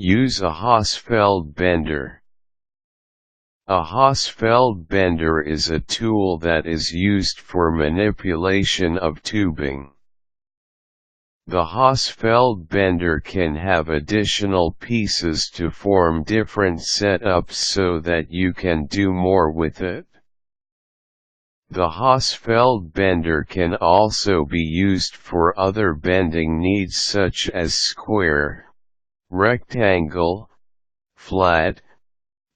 Use a Hossfeld bender. A Hossfeld bender is a tool that is used for manipulation of tubing. The Hossfeld bender can have additional pieces to form different setups so that you can do more with it. The Hossfeld bender can also be used for other bending needs such as square, rectangle, flat,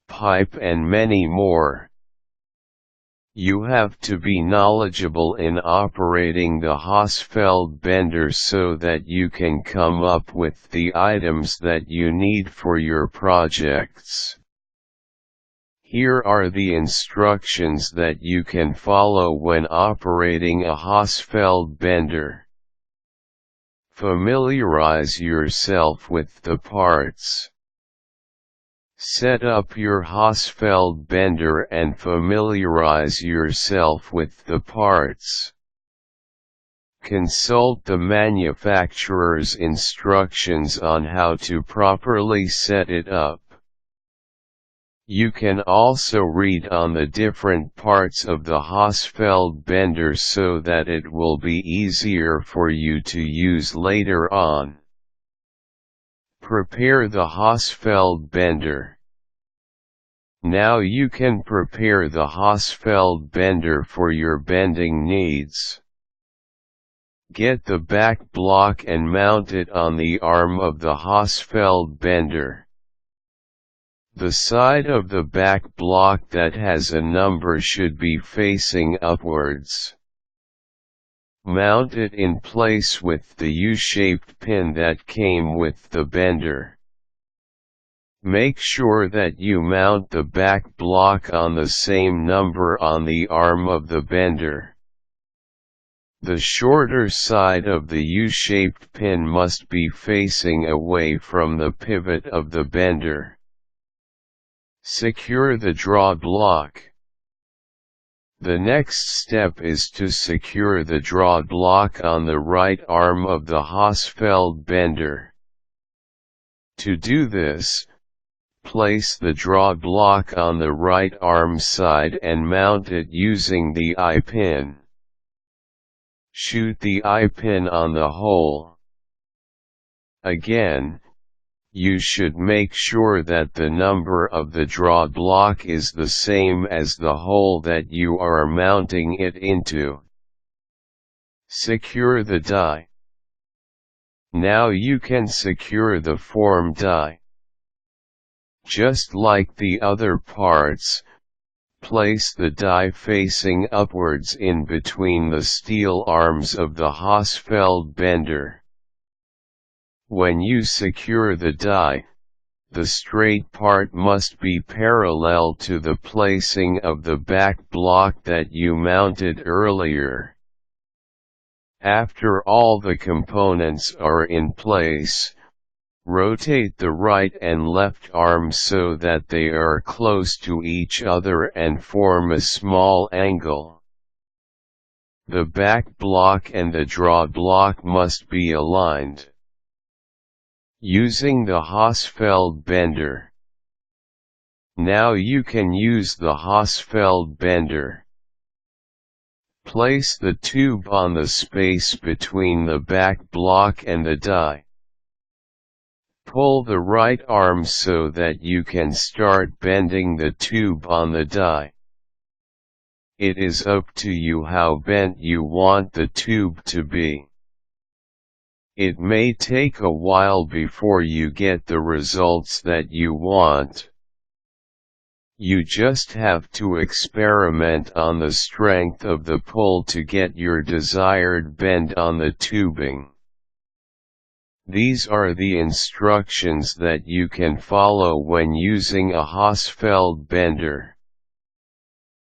pipe and many more. You have to be knowledgeable in operating the Hossfeld bender so that you can come up with the items that you need for your projects. Here are the instructions that you can follow when operating a Hossfeld bender. Familiarize yourself with the parts. Set up your Hossfeld bender and familiarize yourself with the parts. Consult the manufacturer's instructions on how to properly set it up. You can also read on the different parts of the Hossfeld bender so that it will be easier for you to use later on. Prepare the Hossfeld bender. Now you can prepare the Hossfeld bender for your bending needs. Get the back block and mount it on the arm of the Hossfeld bender. The side of the back block that has a number should be facing upwards. Mount it in place with the U-shaped pin that came with the bender. Make sure that you mount the back block on the same number on the arm of the bender. The shorter side of the U-shaped pin must be facing away from the pivot of the bender. Secure the draw block. The next step is to secure the draw block on the right arm of the Hossfeld bender. To do this, place the draw block on the right arm side and mount it using the eye-pin. Shoot the eye-pin on the hole. Again, you should make sure that the number of the draw block is the same as the hole that you are mounting it into. Secure the die. Now you can secure the form die. Just like the other parts, place the die facing upwards in between the steel arms of the Hossfeld bender. When you secure the die, the straight part must be parallel to the placing of the back block that you mounted earlier. After all the components are in place, rotate the right and left arms so that they are close to each other and form a small angle. The back block and the draw block must be aligned. Using the Hossfeld bender. Now you can use the Hossfeld bender. Place the tube on the space between the back block and the die. Pull the right arm so that you can start bending the tube on the die. It is up to you how bent you want the tube to be. It may take a while before you get the results that you want. You just have to experiment on the strength of the pull to get your desired bend on the tubing. These are the instructions that you can follow when using a Hossfeld bender.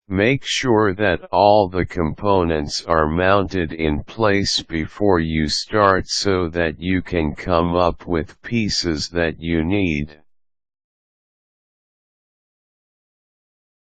Make sure that all the components are mounted in place before you start so that you can come up with pieces that you need.